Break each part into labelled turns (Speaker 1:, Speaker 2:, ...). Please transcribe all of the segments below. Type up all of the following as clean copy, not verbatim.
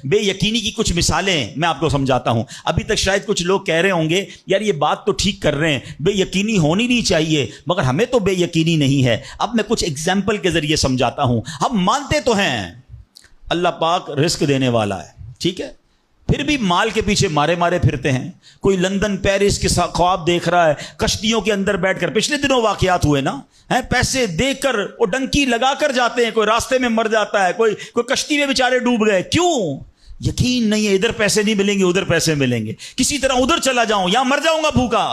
Speaker 1: بے یقینی کی کچھ مثالیں میں آپ کو سمجھاتا ہوں. ابھی تک شاید کچھ لوگ کہہ رہے ہوں گے یار یہ بات تو ٹھیک کر رہے ہیں, بے یقینی ہونی نہیں چاہیے, مگر ہمیں تو بے یقینی نہیں ہے. اب میں کچھ ایگزامپل کے ذریعے سمجھاتا ہوں. ہم مانتے تو ہیں اللہ پاک رزق دینے والا ہے, ٹھیک ہے, پھر بھی مال کے پیچھے مارے مارے پھرتے ہیں. کوئی لندن پیرس کے خواب دیکھ رہا ہے, کشتیوں کے اندر بیٹھ کر, پچھلے دنوں واقعات ہوئے نا, پیسے دے کر وہ ڈنکی لگا کر جاتے ہیں, کوئی راستے میں مر جاتا ہے, کوئی کشتی میں بیچارے ڈوب گئے. کیوں؟ یقین نہیں ہے ادھر پیسے نہیں ملیں گے ادھر پیسے ملیں گے, کسی طرح ادھر چلا جاؤں یا مر جاؤں گا بھوکا.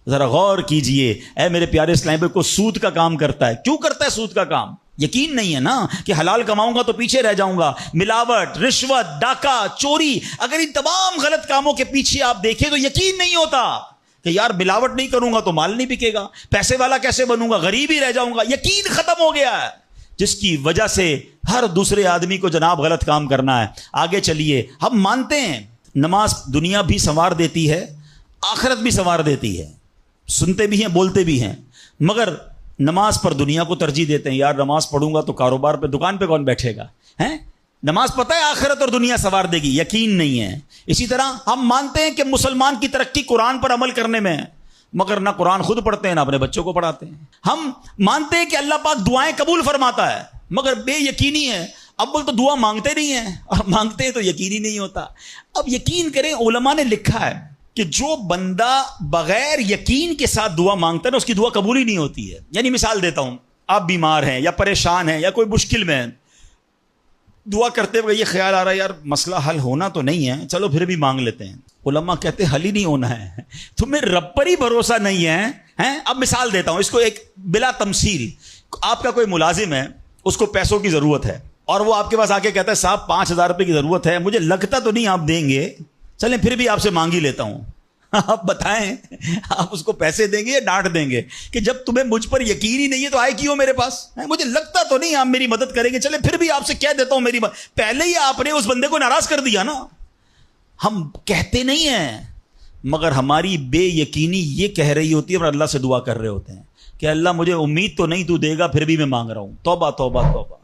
Speaker 1: ذرا غور کیجئے اے میرے پیارے اسلام بھائی, کو سود کا کام کرتا ہے, کیوں کرتا ہے سود کا کام؟ یقین نہیں ہے نا کہ حلال کماؤں گا تو پیچھے رہ جاؤں گا. ملاوٹ, رشوت, ڈاکہ, چوری, اگر ان تمام غلط کاموں کے پیچھے آپ دیکھیں تو یقین نہیں ہوتا کہ یار ملاوٹ نہیں کروں گا تو مال نہیں بکے گا, پیسے والا کیسے بنوں گا, غریب ہی رہ جاؤں گا. یقین ختم ہو گیا ہے, جس کی وجہ سے ہر دوسرے آدمی کو جناب غلط کام کرنا ہے. آگے چلیے, ہم مانتے ہیں نماز دنیا بھی سنوار دیتی ہے, آخرت بھی سنوار دیتی ہے. سنتے بھی ہیں, بولتے بھی ہیں, مگر نماز پر دنیا کو ترجیح دیتے ہیں. یار نماز پڑھوں گا تو کاروبار پہ, دکان پہ کون بیٹھے گا, ہیں؟ نماز پتہ ہے آخرت اور دنیا سنوار دے گی, یقین نہیں ہے. اسی طرح ہم مانتے ہیں کہ مسلمان کی ترقی قرآن پر عمل کرنے میں ہے, مگر نہ قرآن خود پڑھتے ہیں نہ اپنے بچوں کو پڑھاتے ہیں. ہم مانتے ہیں کہ اللہ پاک دعائیں قبول فرماتا ہے, مگر بے یقینی ہے, اول تو دعا مانگتے نہیں ہیں, اور مانگتے ہیں تو یقینی نہیں ہوتا. اب یقین کریں, علماء نے لکھا ہے کہ جو بندہ بغیر یقین کے ساتھ دعا مانگتا ہے نا, اس کی دعا قبول ہی نہیں ہوتی ہے. یعنی مثال دیتا ہوں, آپ بیمار ہیں یا پریشان ہیں یا کوئی مشکل میں ہیں, دعا کرتے ہوئے یہ خیال آ رہا ہے یار مسئلہ حل ہونا تو نہیں ہے, چلو پھر بھی مانگ لیتے ہیں. علماء کہتے ہیں حل ہی نہیں ہونا ہے, تمہیں رب پر ہی بھروسہ نہیں ہے. اب مثال دیتا ہوں اس کو ایک بلا تمثیل. آپ کا کوئی ملازم ہے, اس کو پیسوں کی ضرورت ہے, اور وہ آپ کے پاس آ کے کہتا ہے صاحب 5,000 روپے کی ضرورت ہے, مجھے لگتا تو نہیں آپ دیں گے, چلیں پھر بھی آپ سے مانگ ہی لیتا ہوں. آپ بتائیں آپ اس کو پیسے دیں گے یا ڈانٹ دیں گے کہ جب تمہیں مجھ پر یقین ہی نہیں ہے تو آئے کیوں میرے پاس, مجھے لگتا تو نہیں آپ میری مدد کریں گے, چلیں پھر بھی آپ سے کہہ دیتا ہوں میری مدد. پہلے ہی آپ نے اس بندے کو ناراض کر دیا نا. ہم کہتے نہیں ہیں, مگر ہماری بے یقینی یہ کہہ رہی ہوتی ہے اور اللہ سے دعا کر رہے ہوتے ہیں کہ اللہ مجھے امید تو نہیں تو دے گا, پھر بھی میں مانگ رہا ہوں. توبہ توبہ توبہ.